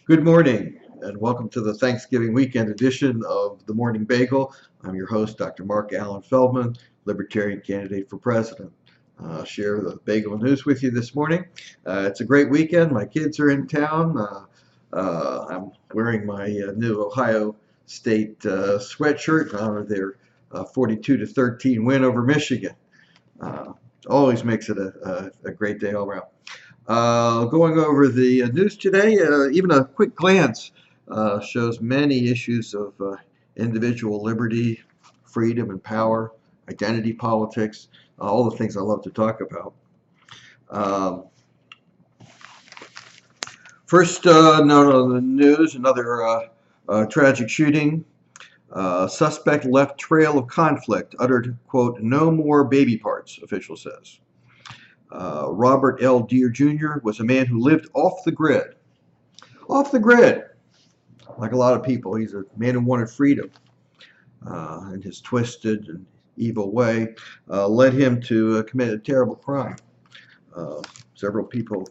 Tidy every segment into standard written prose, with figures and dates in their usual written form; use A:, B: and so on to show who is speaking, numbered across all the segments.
A: Good morning, and welcome to the Thanksgiving weekend edition of the Morning Bagel. I'm your host, Dr. Marc Allan Feldman, Libertarian candidate for president. Share the bagel news with you this morning. It's a great weekend. My kids are in town. I'm wearing my new Ohio State sweatshirt in honor of their 42-13 win over Michigan. Uh, Always makes it a great day all around. Going over the news today, even a quick glance shows many issues of individual liberty, freedom and power, identity politics, all the things I love to talk about. Um, First note on the news, another tragic shooting. Suspect left trail of conflict, uttered, quote, "no more baby parts," official says. Robert L. Deere Jr. was a man who lived off the grid. Off the grid, like a lot of people. He's a man who wanted freedom. And his twisted and evil way led him to commit a terrible crime. Several people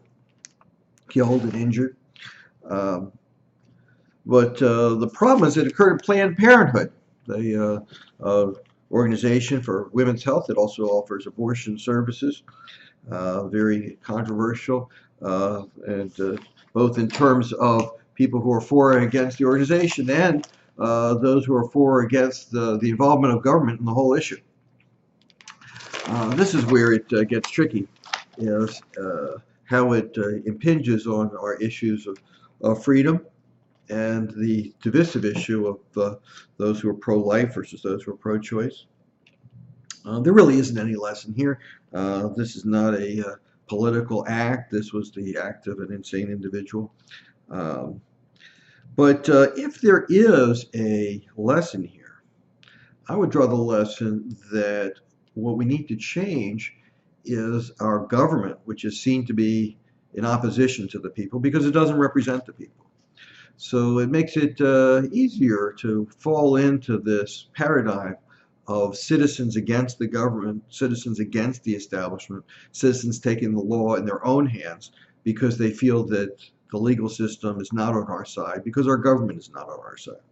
A: killed and injured. But the problem is it occurred at Planned Parenthood, the organization for women's health that also offers abortion services. Very controversial, and both in terms of people who are for and against the organization and those who are for or against the involvement of government in the whole issue. This is where it gets tricky, is how it impinges on our issues of freedom and the divisive issue of those who are pro-life versus those who are pro-choice. There really isn't any lesson here. This is not a political act. This was the act of an insane individual. But if there is a lesson here, I would draw the lesson that what we need to change is our government, which is seen to be in opposition to the people because it doesn't represent the people. So it makes it easier to fall into this paradigm of citizens against the government, citizens against the establishment, citizens taking the law in their own hands because they feel that the legal system is not on our side, because our government is not on our side.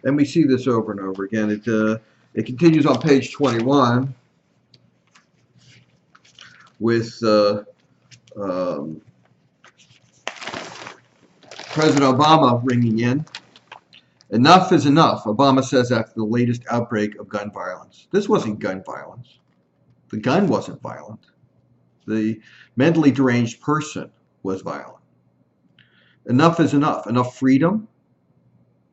A: And we see this over and over again. It continues on page 21 with President Obama ringing in. Enough is enough, Obama says after the latest outbreak of gun violence. This wasn't gun violence. The gun wasn't violent. The mentally deranged person was violent. Enough is enough. Enough freedom?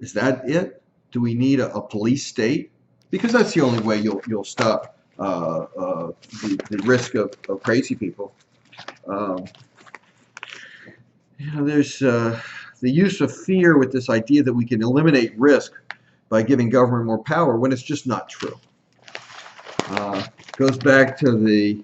A: Is that it? Do we need a police state? Because that's the only way you'll stop the risk of crazy people. There's the use of fear with this idea that we can eliminate risk by giving government more power when it's just not true. Goes back to the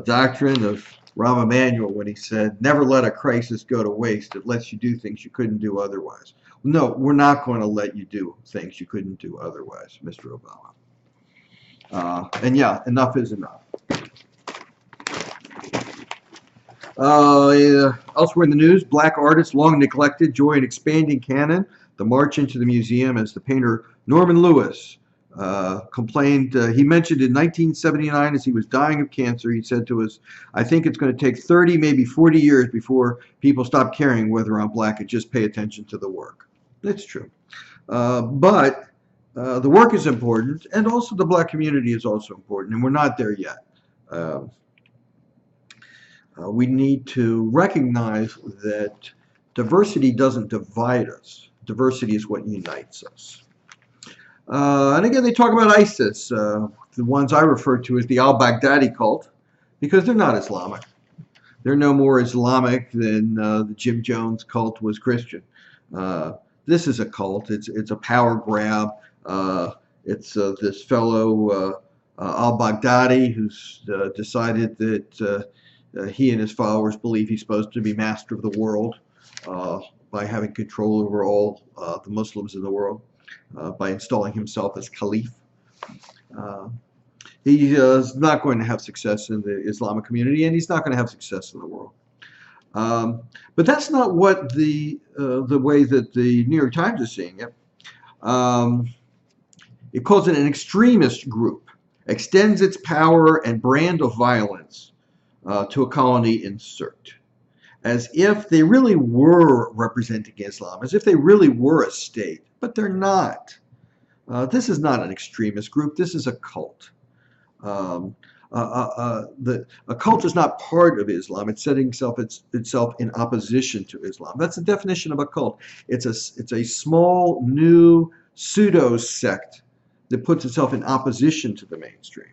A: doctrine of Rahm Emanuel when he said, never let a crisis go to waste. It lets you do things you couldn't do otherwise. No, we're not going to let you do things you couldn't do otherwise, Mr. Obama. And yeah, enough is enough. Elsewhere in the news, black artists long neglected join expanding canon. The march into the museum as the painter Norman Lewis complained. He mentioned in 1979 as he was dying of cancer, he said to us, I think it's going to take 30, maybe 40 years before people stop caring whether I'm black and just pay attention to the work. That's true. But the work is important, and also the black community is also important, and we're not there yet. We need to recognize that diversity doesn't divide us. Diversity is what unites us. And again, they talk about ISIS, the ones I refer to as the al-Baghdadi cult, because they're not Islamic. They're no more Islamic than the Jim Jones cult was Christian. This is a cult. It's a power grab. It's this fellow al-Baghdadi who's decided that he and his followers believe he's supposed to be master of the world by having control over all the Muslims in the world, by installing himself as caliph. He is not going to have success in the Islamic community, and he's not going to have success in the world. But that's not what the way that the New York Times is seeing it. It calls it an extremist group, extends its power and brand of violence to a colony insert, as if they really were representing Islam, as if they really were a state, but they're not. This is not an extremist group. This is a cult. A cult is not part of Islam. It's setting itself in opposition to Islam. That's the definition of a cult. It's a small new pseudo sect that puts itself in opposition to the mainstream.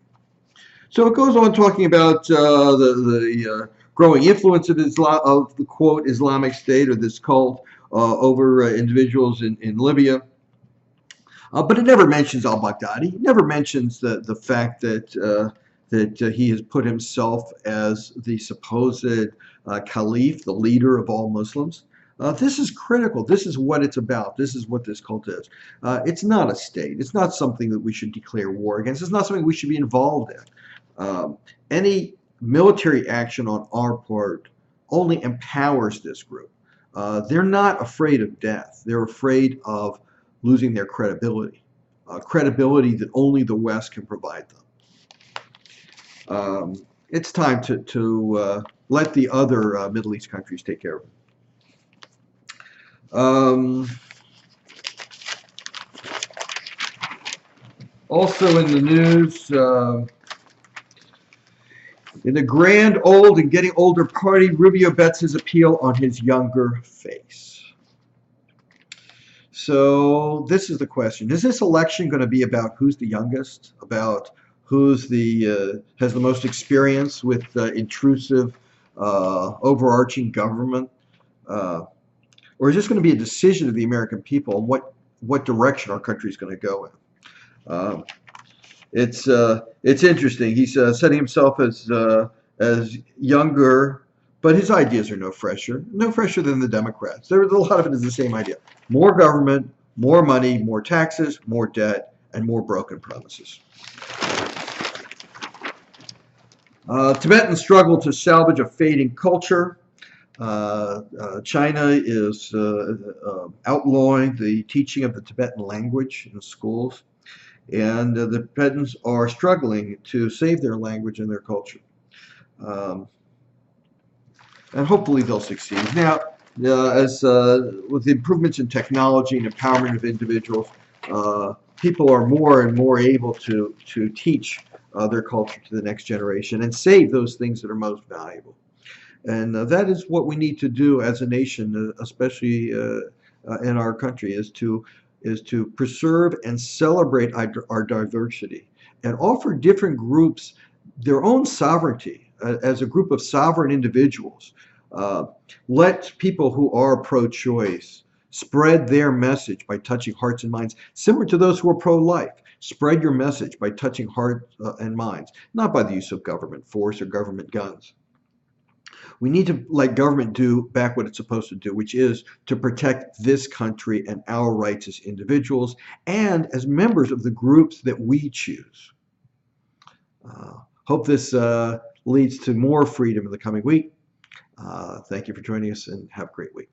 A: So it goes on talking about the growing influence of Islam, of the quote Islamic State or this cult over individuals in Libya. But it never mentions al-Baghdadi. It never mentions the fact that he has put himself as the supposed caliph, the leader of all Muslims. This is critical. This is what it's about. This is what this cult is. It's not a state. It's not something that we should declare war against. It's not something we should be involved in. Any military action on our part only empowers this group. They're not afraid of death. They're afraid of losing their credibility, credibility that only the West can provide them. It's time to let the other Middle East countries take care of it. Also in the news, in the grand old and getting older party, Rubio bets his appeal on his younger face. So this is the question. Is this election going to be about who's the youngest, about who's has the most experience with intrusive, overarching government? Or is this going to be a decision of the American people on what direction our country is going to go in? It's interesting. He's setting himself as younger, but his ideas are no fresher than the Democrats. A lot of it is the same idea: more government, more money, more taxes, more debt, and more broken promises. Tibetans struggle to salvage a fading culture. China is outlawing the teaching of the Tibetan language in schools, and the Tibetans are struggling to save their language and their culture. And hopefully they'll succeed. Now, as with the improvements in technology and empowerment of individuals, people are more and more able to teach their culture to the next generation and save those things that are most valuable. And that is what we need to do as a nation, especially in our country, is to preserve and celebrate our diversity and offer different groups their own sovereignty as a group of sovereign individuals. Let people who are pro-choice spread their message by touching hearts and minds, similar to those who are pro-life. Spread your message by touching hearts and minds, not by the use of government force or government guns. We need to let government do back what it's supposed to do, which is to protect this country and our rights as individuals and as members of the groups that we choose. Hope this leads to more freedom in the coming week. Thank you for joining us and have a great week.